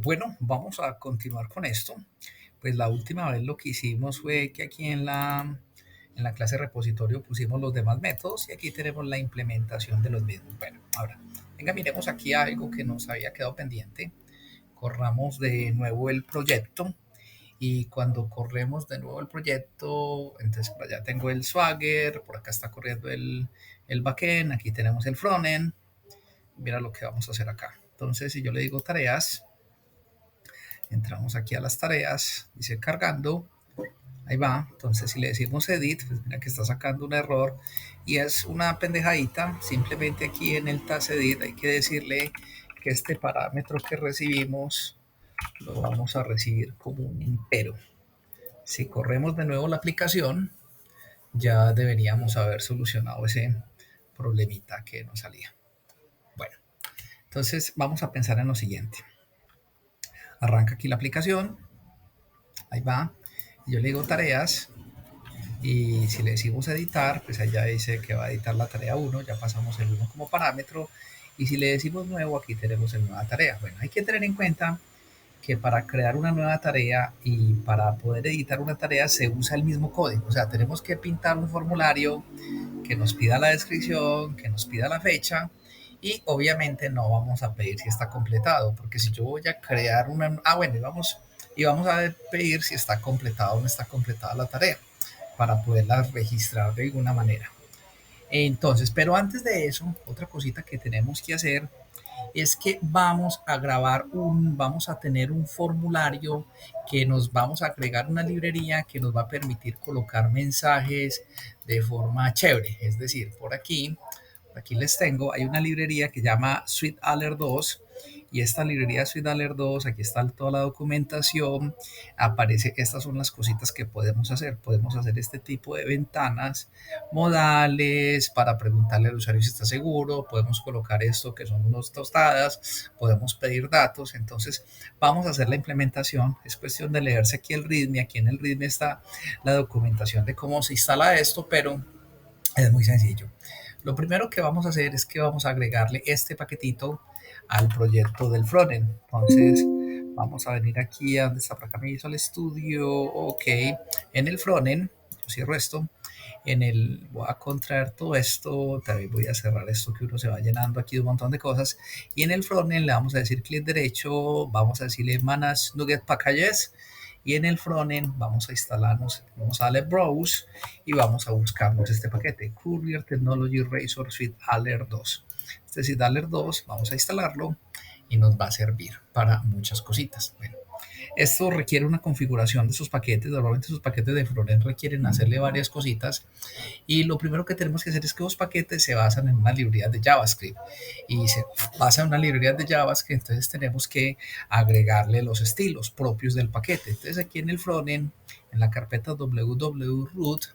Bueno, vamos a continuar con esto. Pues la última vez lo que hicimos fue que aquí en la clase repositorio pusimos los demás métodos y aquí tenemos la implementación de los mismos. Bueno, ahora, venga, miremos aquí algo que nos había quedado pendiente. Corramos de nuevo el proyecto y cuando corremos de nuevo el proyecto, entonces por allá tengo el Swagger, por acá está corriendo el backend, aquí tenemos el frontend. Mira lo que vamos a hacer acá. Entonces, si yo le digo tareas, entramos aquí a las tareas, dice cargando, ahí va. Entonces si le decimos edit, pues mira que está sacando un error y es una pendejadita. Simplemente aquí en el task edit hay que decirle que este parámetro que recibimos lo vamos a recibir como un entero. Si corremos de nuevo la aplicación, ya deberíamos haber solucionado ese problemita que nos salía. Bueno, entonces vamos a pensar en lo siguiente. Arranca aquí la aplicación, ahí va. Yo le digo tareas y si le decimos editar, pues allá dice que va a editar la tarea 1, ya pasamos el 1 como parámetro. Y si le decimos nuevo, aquí tenemos el nueva tarea. Bueno, hay que tener en cuenta que para crear una nueva tarea y para poder editar una tarea se usa el mismo código. O sea, tenemos que pintar un formulario que nos pida la descripción, que nos pida la fecha y obviamente no vamos a pedir si está completado, porque si yo voy a crear una... bueno, y vamos a pedir si está completada o no está completada la tarea para poderla registrar de alguna manera. Entonces, pero antes de eso, otra cosita que tenemos que hacer es que vamos a tener un formulario que nos vamos a agregar una librería que nos va a permitir colocar mensajes de forma chévere. Es decir, por aquí les tengo, hay una librería que se llama Suite Alert 2 y esta librería Suite Alert 2, aquí está toda la documentación, aparece, estas son las cositas que podemos hacer este tipo de ventanas modales para preguntarle al usuario si está seguro, podemos colocar esto que son unos tostadas, podemos pedir datos, entonces vamos a hacer la implementación, es cuestión de leerse aquí el README, aquí en el README está la documentación de cómo se instala esto, pero es muy sencillo. Lo primero que vamos a hacer es que vamos a agregarle este paquetito al proyecto del frontend. Entonces, vamos a venir aquí a donde está por acá mi Visual Studio. Ok, en el frontend, yo cierro esto. Voy a contraer todo esto. También voy a cerrar esto que uno se va llenando aquí de un montón de cosas. Y en el frontend le vamos a decir clic derecho. Vamos a decirle Manage Nugget Packages y en el frontend vamos a instalarnos, vamos a darle browse y vamos a buscarnos este paquete, Courier Technology Razor Suite Alert 2. Este es Alert 2, vamos a instalarlo y nos va a servir para muchas cositas. Bueno, esto requiere una configuración de sus paquetes, normalmente sus paquetes de frontend requieren hacerle varias cositas y lo primero que tenemos que hacer es que los paquetes se basan en una librería de JavaScript y se basa en una librería de JavaScript, entonces tenemos que agregarle los estilos propios del paquete. Entonces aquí en el frontend, en la carpeta www.root,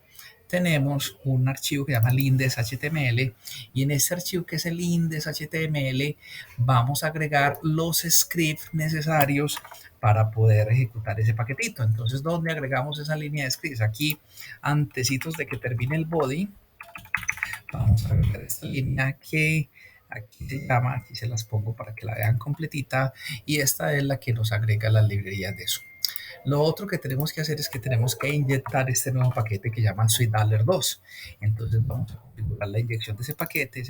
tenemos un archivo que se llama index.html y en este archivo que es el index.html vamos a agregar los scripts necesarios para poder ejecutar ese paquetito. Entonces, ¿dónde agregamos esa línea de scripts? Aquí, antecitos de que termine el body, vamos a agregar esta línea que aquí se llama, aquí se las pongo para que la vean completita, y esta es la que nos agrega las librerías de eso. Lo otro que tenemos que hacer es que tenemos que inyectar este nuevo paquete que llaman SweetAlert 2. Entonces vamos a configurar la inyección de ese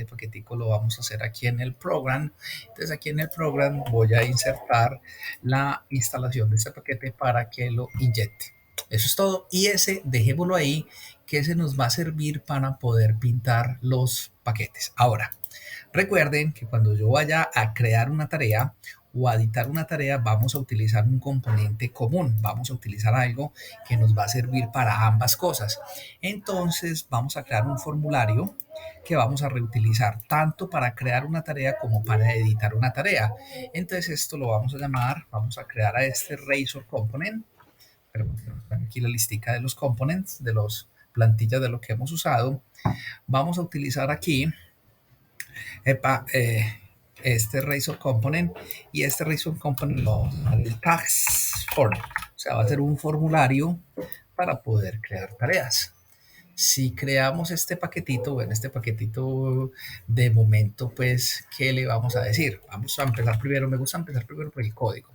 paquetico lo vamos a hacer aquí en el program. Entonces aquí en el program voy a insertar la instalación de este paquete para que lo inyecte. Eso es todo. Y ese, dejémoslo ahí, que ese nos va a servir para poder pintar los paquetes. Ahora, recuerden que cuando yo vaya a crear una tarea o a editar una tarea, vamos a utilizar un componente común, vamos a utilizar algo que nos va a servir para ambas cosas. Entonces, vamos a crear un formulario que vamos a reutilizar tanto para crear una tarea como para editar una tarea. Entonces, esto lo vamos a llamar, vamos a crear a este Razor Component. Pero aquí la listica de los components, de los plantillas de lo que hemos usado. Vamos a utilizar aquí epa, este Razor Component y este Razor Component lo vamos a llamar el tax form. O sea, va a ser un formulario para poder crear tareas. si creamos este paquetito, bueno, este paquetito de momento, pues, ¿qué le vamos a decir? Vamos a empezar primero, me gusta empezar primero por el código.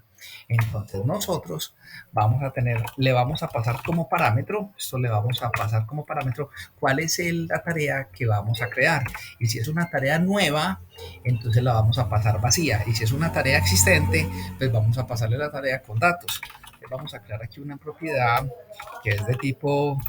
Entonces nosotros vamos a tener, le vamos a pasar como parámetro, esto le vamos a pasar como parámetro, cuál es la tarea que vamos a crear. Y si es una tarea nueva, entonces la vamos a pasar vacía. Y si es una tarea existente, pues vamos a pasarle la tarea con datos. Entonces vamos a crear aquí una propiedad que es de tipo,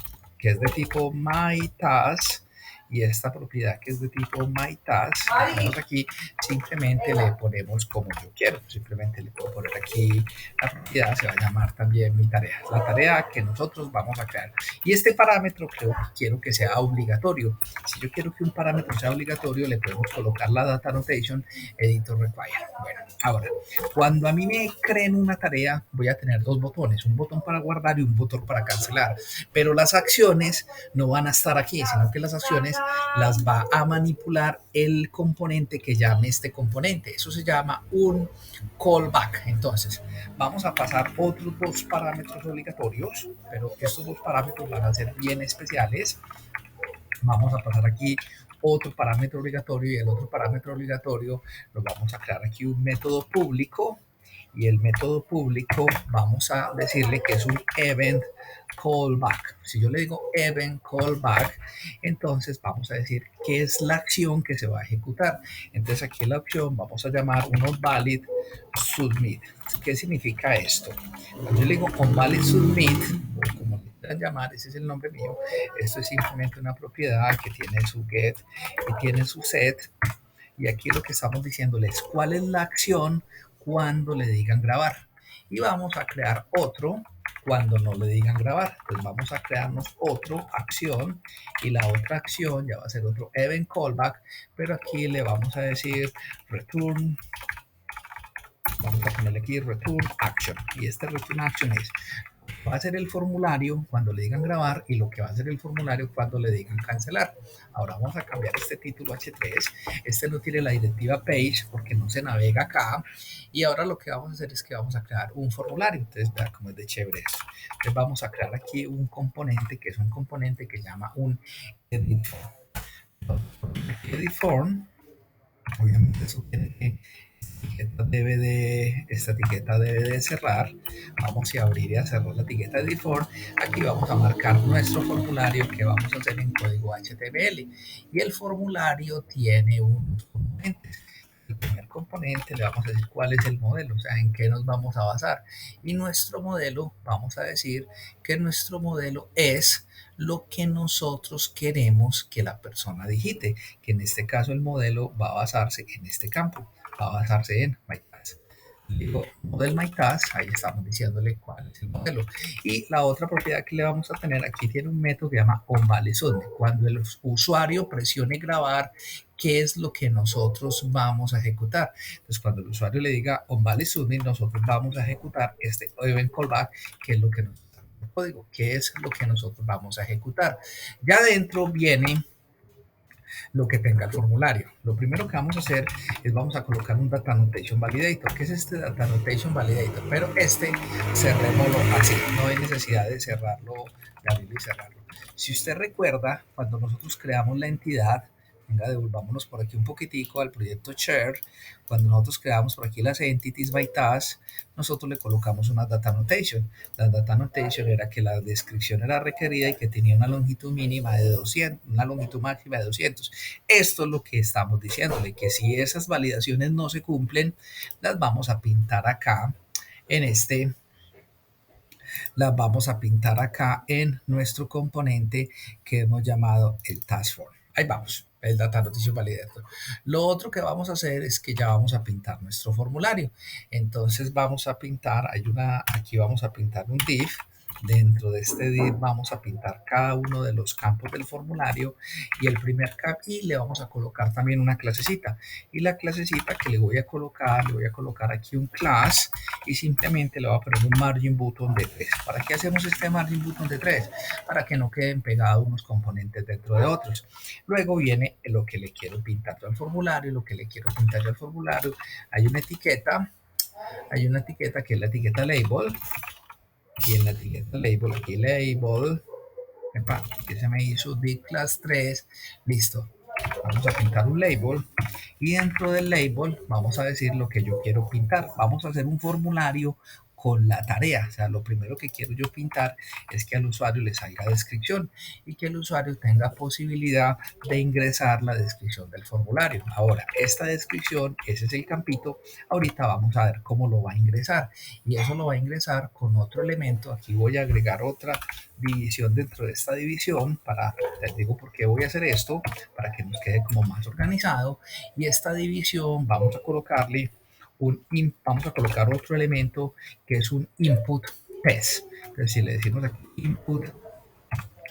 myTask, y esta propiedad que es de tipo myTask, aquí simplemente le ponemos como yo quiero. Simplemente le puedo poner aquí la propiedad, se va a llamar también mi tarea, la tarea que nosotros vamos a crear. Y este parámetro quiero que sea obligatorio. Si yo quiero que un parámetro sea obligatorio, le podemos colocar la data annotation editor require. Bueno, ahora, cuando a mí me creen una tarea, voy a tener dos botones, un botón para guardar y un botón para cancelar. Pero las acciones no van a estar aquí, sino que las acciones las va a manipular el componente que llame este componente. Eso se llama un callback. Entonces, vamos a pasar otros dos parámetros obligatorios, pero estos dos parámetros van a ser bien especiales. Vamos a pasar aquí otro parámetro obligatorio, y el otro parámetro obligatorio lo vamos a crear aquí un método público, y el método público vamos a decirle que es un event callback. Si yo le digo event callback, entonces vamos a decir qué es la acción que se va a ejecutar. Entonces aquí en la opción vamos a llamar uno valid submit. ¿Qué significa esto? Cuando yo le digo on valid submit, o como quieran llamar, ese es el nombre mío, esto es simplemente una propiedad que tiene su get y tiene su set. Y aquí lo que estamos diciéndole es cuál es la acción cuando le digan grabar. Y vamos a crear otro cuando no le digan grabar. Entonces vamos a crearnos otra acción, y la otra acción ya va a ser otro event callback, pero aquí le vamos a decir return, vamos a ponerle aquí return action, y este return action va a ser el formulario cuando le digan grabar, y lo que va a ser el formulario cuando le digan cancelar. Ahora vamos a cambiar este título H3. Este no tiene la directiva page porque no se navega acá. Y ahora lo que vamos a hacer es que vamos a crear un formulario. Entonces, vean cómo es de chévere esto. Entonces vamos a crear aquí un componente que es un componente que llama un edit form. Edit form, obviamente eso tiene que esta etiqueta debe de cerrar. Vamos a abrir y a cerrar la etiqueta de default. Aquí vamos a marcar nuestro formulario que vamos a hacer en código HTML, y el formulario tiene unos componentes. El primer componente le vamos a decir cuál es el modelo, o sea, en qué nos vamos a basar. Y nuestro modelo, vamos a decir que nuestro modelo es lo que nosotros queremos que la persona digite, que en este caso el modelo va a basarse en este campo, va a basarse en MyTask. Digo, model MyTask, ahí estamos diciéndole cuál es el modelo. Y la otra propiedad que le vamos a tener, aquí tiene un método que se llama onValidSubmit. Cuando el usuario presione grabar, ¿qué es lo que nosotros vamos a ejecutar? Entonces, cuando el usuario le diga onValidSubmit, nosotros vamos a ejecutar este event callback, que es lo que nos código, que es lo que nosotros vamos a ejecutar. Ya adentro viene lo que tenga el formulario. Lo primero que vamos a hacer es vamos a colocar un Data Annotation Validator. ¿Qué es este Data Annotation Validator? Pero cerrémoslo así, no hay necesidad de cerrarlo, de abrirlo y cerrarlo. Si usted recuerda, cuando nosotros creamos la entidad, venga, devolvámonos por aquí un poquitico al proyecto Share. Cuando nosotros creamos por aquí las Entities by Task, nosotros le colocamos una Data Annotation. La Data Annotation era que la descripción era requerida y que tenía una longitud mínima de 200, una longitud máxima de 200. Esto es lo que estamos diciéndole, que si esas validaciones no se cumplen, las vamos a pintar acá en las vamos a pintar acá en nuestro componente que hemos llamado el task form. Ahí vamos, el Data Annotation Validator. Lo otro que vamos a hacer es que ya vamos a pintar nuestro formulario. Entonces vamos a pintar, aquí vamos a pintar un div. Dentro de este div vamos a pintar cada uno de los campos del formulario, y el primer campo, y le vamos a colocar también una clasecita, y la clasecita que le voy a colocar aquí un class, y simplemente le voy a poner un margin button de 3. ¿Para qué hacemos este margin button de 3? Para que no queden pegados unos componentes dentro de otros. Luego viene lo que le quiero pintar yo al formulario, hay una etiqueta que es la etiqueta label, y en la etiqueta label, aquí label, Epa, que se me hizo div class 3, listo. Vamos a pintar un label y dentro del label vamos a decir lo que yo quiero pintar. Vamos a hacer un formulario con la tarea. O sea, lo primero que quiero yo pintar es que al usuario le salga descripción y que el usuario tenga posibilidad de ingresar la descripción del formulario. Ahora, esta descripción, ese es el campito. Ahorita vamos a ver cómo lo va a ingresar y eso lo va a ingresar con otro elemento. Aquí voy a agregar otra división dentro de esta división para, les digo por qué voy a hacer esto, para que nos quede como más organizado. Y esta división vamos a colocarle vamos a colocar otro elemento que es un input test. Entonces, si le decimos aquí input,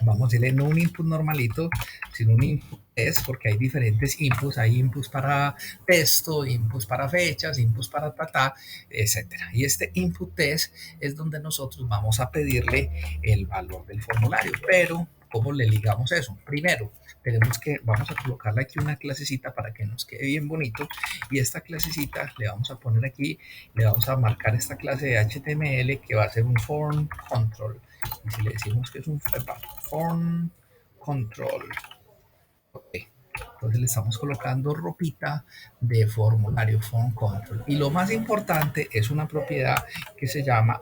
vamos a decirle no un input normalito, sino un input test, porque hay diferentes inputs. Hay inputs para texto, inputs para fechas, inputs para tata, etcétera. Y este input test es donde nosotros vamos a pedirle el valor del formulario. Pero, ¿cómo le ligamos eso? Primero, vamos a colocarle aquí una clasecita para que nos quede bien bonito. Y esta clasecita le vamos a poner aquí, le vamos a marcar esta clase de HTML que va a ser un form control. Y si le decimos que es un form control, okay. Entonces le estamos colocando ropita de formulario form control. Y lo más importante es una propiedad que se llama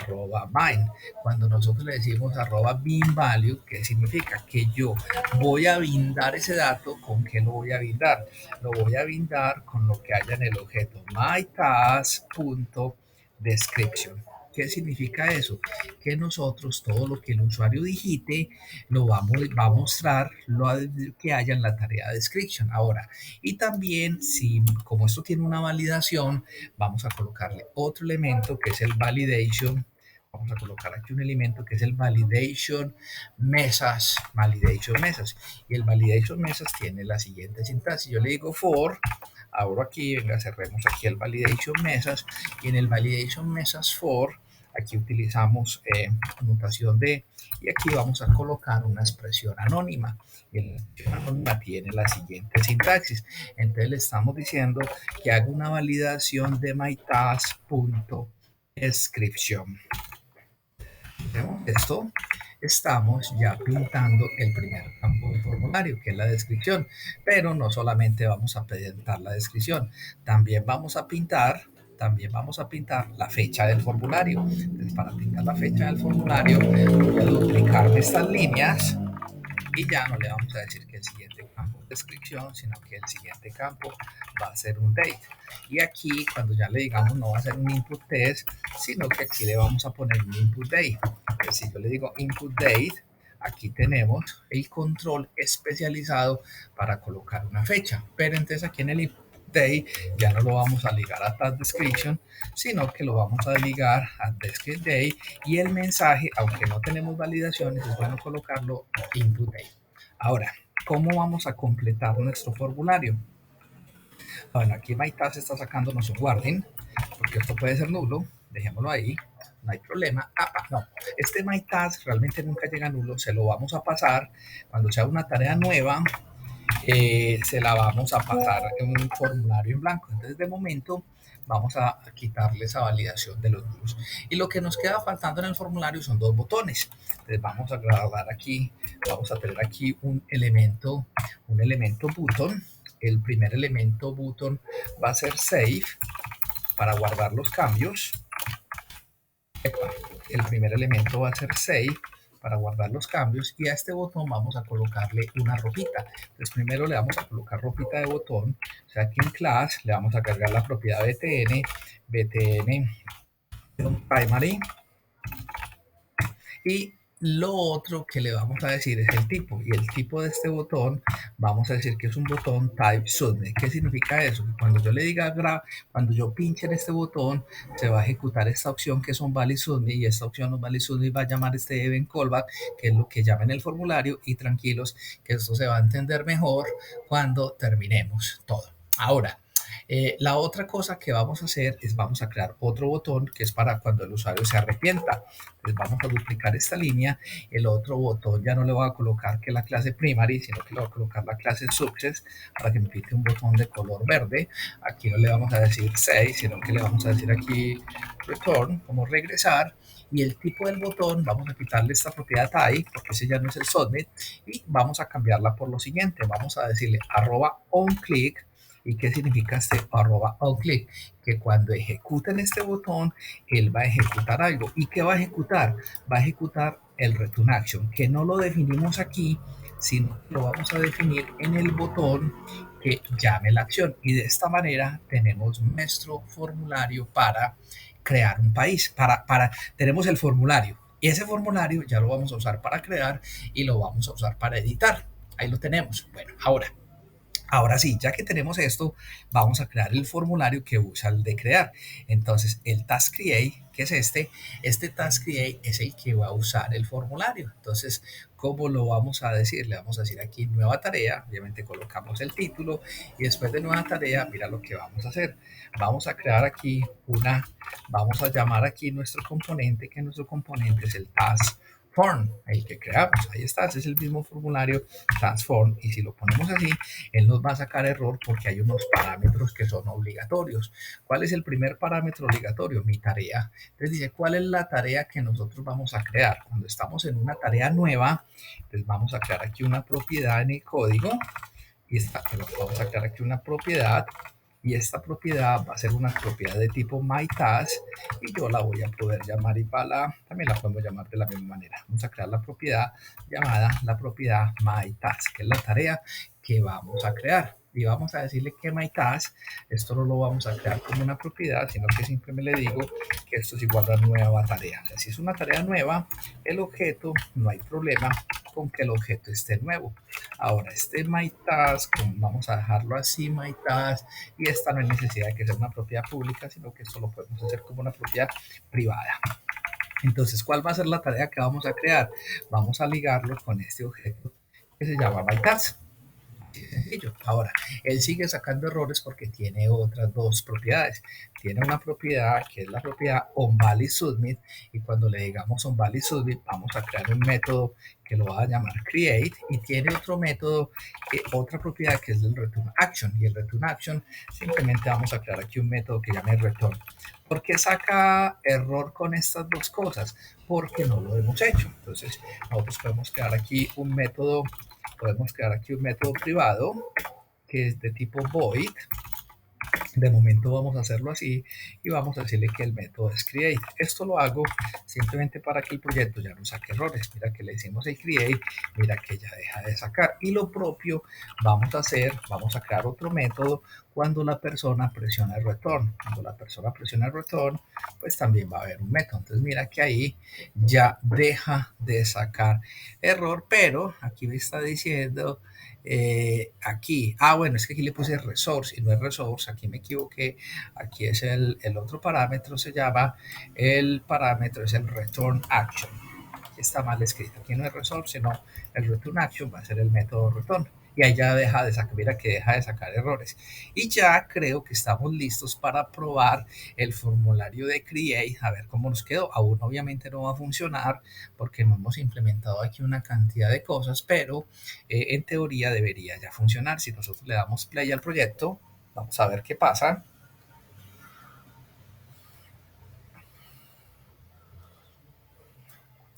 @bind. Cuando nosotros le decimos @bindValue, ¿qué significa? Que yo voy a bindar ese dato. ¿Con qué lo voy a bindar? Lo voy a bindar con lo que haya en el objeto mytask.description. ¿Qué significa eso? Que nosotros todo lo que el usuario digite va a mostrar lo que haya en la tarea description. Ahora, y también si como esto tiene una validación, vamos a colocarle otro elemento que es el validation. Vamos a colocar aquí un elemento que es el validation mesas. Y el validation mesas tiene la siguiente sintaxis. Yo le digo for, abro aquí, venga, cerremos aquí el validation mesas, y en el validation mesas for, aquí utilizamos notación de, y aquí vamos a colocar una expresión anónima. Y la expresión anónima tiene la siguiente sintaxis. Entonces le estamos diciendo que haga una validación de mytask.description. ¿Vemos esto? Estamos ya pintando el primer campo del formulario, que es la descripción. Pero no solamente vamos a pintar la descripción, también vamos a pintar la fecha del formulario. Entonces, para pintar la fecha del formulario, voy a duplicar estas líneas y ya no le vamos a decir que el siguiente campo es descripción, sino que el siguiente campo va a ser un date. Y aquí, cuando ya le digamos, no va a ser un input test, sino que aquí le vamos a poner un input date. Entonces, si yo le digo input date, aquí tenemos el control especializado para colocar una fecha. Pero entonces aquí en el input date ya no lo vamos a ligar a task description, sino que lo vamos a ligar a descript date, y el mensaje, aunque no tenemos validaciones, es bueno colocarlo input date. Ahora, ¿cómo vamos a completar nuestro formulario? Bueno, aquí MyTask está sacándonos un warning, porque esto puede ser nulo. Dejémoslo ahí, no hay problema. No, este MyTask realmente nunca llega nulo, se lo vamos a pasar cuando sea una tarea nueva. Se la vamos a pasar en un formulario en blanco. Entonces, de momento, vamos a quitarle esa validación de los nulos. Y lo que nos queda faltando en el formulario son dos botones. Entonces, vamos a grabar aquí, vamos a tener aquí un elemento button. El primer elemento button va a ser save para guardar los cambios. El primer elemento va a ser save para guardar los cambios, y a este botón vamos a colocarle una ropita. Entonces primero le vamos a colocar ropita de botón. O sea, aquí en class le vamos a cargar la propiedad btn primary, y lo otro que le vamos a decir es el tipo, y el tipo de este botón vamos a decir que es un botón type submit. ¿Qué significa eso? Cuando yo le diga cuando yo pinche en este botón, se va a ejecutar esta opción que es un valid submit, y esta opción un valid submit va a llamar este event callback, que es lo que llama en el formulario, y tranquilos que esto se va a entender mejor cuando terminemos todo. Ahora, la otra cosa que vamos a hacer es vamos a crear otro botón que es para cuando el usuario se arrepienta. Entonces vamos a duplicar esta línea. El otro botón ya no le voy a colocar que la clase primary, sino que le voy a colocar la clase success para que me pinte un botón de color verde. Aquí no le vamos a decir 6, sino que le vamos a decir aquí return, como regresar, y el tipo del botón, vamos a quitarle esta propiedad ahí, porque ese ya no es el submit, y vamos a cambiarla por lo siguiente, vamos a decirle @onClick. ¿Y qué significa este @onClick? Que cuando ejecuten este botón, él va a ejecutar algo. ¿Y qué va a ejecutar? Va a ejecutar el return action, que no lo definimos aquí, sino lo vamos a definir en el botón que llame la acción. Y de esta manera tenemos nuestro formulario para crear un país. Tenemos el formulario. Y ese formulario ya lo vamos a usar para crear y lo vamos a usar para editar. Ahí lo tenemos. Bueno, ahora sí, ya que tenemos esto, vamos a crear el formulario que usa el de crear. Entonces, el task create, que es este task create es el que va a usar el formulario. Entonces, ¿cómo lo vamos a decir? Le vamos a decir aquí nueva tarea, obviamente colocamos el título y después de nueva tarea, mira lo que vamos a hacer. Vamos a crear aquí vamos a llamar aquí nuestro componente, que nuestro componente es el task form, el que creamos. Ahí está, ese es el mismo formulario transform, y si lo ponemos así, él nos va a sacar error porque hay unos parámetros que son obligatorios. ¿Cuál es el primer parámetro obligatorio? Mi tarea. Entonces dice, ¿cuál es la tarea que nosotros vamos a crear? Cuando estamos en una tarea nueva, pues vamos a crear aquí una propiedad en el código, y vamos a crear aquí una propiedad, y esta propiedad va a ser una propiedad de tipo myTask, y yo la voy a poder llamar también la podemos llamar de la misma manera. Vamos a crear la propiedad llamada la propiedad myTask, que es la tarea que vamos a crear. Y vamos a decirle que myTask, esto no lo vamos a crear como una propiedad, sino que simplemente le digo que esto es igual a nueva tarea. O sea, si es una tarea nueva, el objeto, no hay problema con que el objeto esté nuevo. Ahora, este myTask, vamos a dejarlo así, myTask, y esta no hay necesidad de que sea una propiedad pública, sino que esto lo podemos hacer como una propiedad privada. Entonces, ¿cuál va a ser la tarea que vamos a crear? Vamos a ligarlo con este objeto que se llama myTask. Sencillo. Ahora, él sigue sacando errores porque tiene otras dos propiedades. Tiene una propiedad que es la propiedad onValidSubmit, y cuando le digamos onValidSubmit vamos a crear un método que lo va a llamar create, y tiene otro método, otra propiedad que es el return action, y el return action simplemente vamos a crear aquí un método que llame return. ¿Por qué saca error con estas dos cosas? Porque no lo hemos hecho. Entonces, nosotros podemos crear aquí un método privado que es de tipo void. De momento vamos a hacerlo así y vamos a decirle que el método es create. Esto lo hago simplemente para que el proyecto ya no saque errores. Mira que le hicimos el create, mira que ya deja de sacar. Y lo propio vamos a crear otro método cuando la persona presiona el return. Cuando la persona presiona el return, pues también va a haber un método. Entonces mira que ahí ya deja de sacar error, pero aquí me está diciendo aquí, bueno, es que aquí le puse resource y no es resource, aquí me equivoqué, aquí es el otro parámetro, el parámetro es el return action, aquí está mal escrito, aquí no es resource, sino el return action va a ser el método return. Y ahí ya deja de sacar, mira que deja de sacar errores. Y ya creo que estamos listos para probar el formulario de Create, a ver cómo nos quedó. Aún obviamente no va a funcionar porque no hemos implementado aquí una cantidad de cosas, pero en teoría debería ya funcionar. Si nosotros le damos play al proyecto, vamos a ver qué pasa.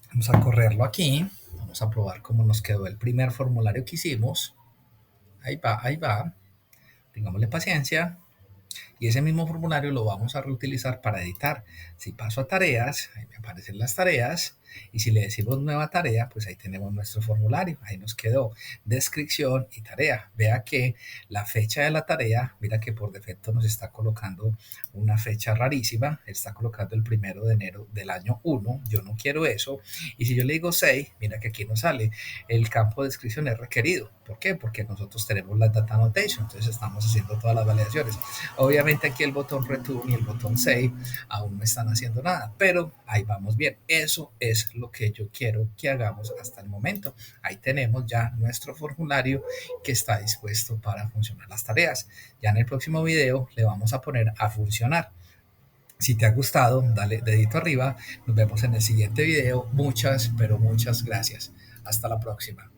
Vamos a correrlo aquí, vamos a probar cómo nos quedó el primer formulario que hicimos. Ahí va, tengámosle paciencia. Y ese mismo formulario lo vamos a reutilizar para editar. Si paso a tareas, ahí me aparecen las tareas, y si le decimos nueva tarea, pues ahí tenemos nuestro formulario. Ahí nos quedó descripción y tarea. Vea que la fecha de la tarea, mira que por defecto nos está colocando una fecha rarísima, está colocando el 1 de enero del año 1, yo no quiero eso. Y si yo le digo 6, mira que aquí nos sale el campo de descripción es requerido. ¿Por qué? Porque nosotros tenemos la data annotation, entonces estamos haciendo todas las validaciones. Obviamente aquí el botón return y el botón save aún no están haciendo nada, pero ahí vamos bien. Eso es lo que yo quiero que hagamos hasta el momento. Ahí tenemos ya nuestro formulario que está dispuesto para funcionar las tareas. Ya en el próximo video le vamos a poner a funcionar. Si te ha gustado, dale dedito arriba. Nos vemos en el siguiente video. Muchas, pero muchas gracias. Hasta la próxima.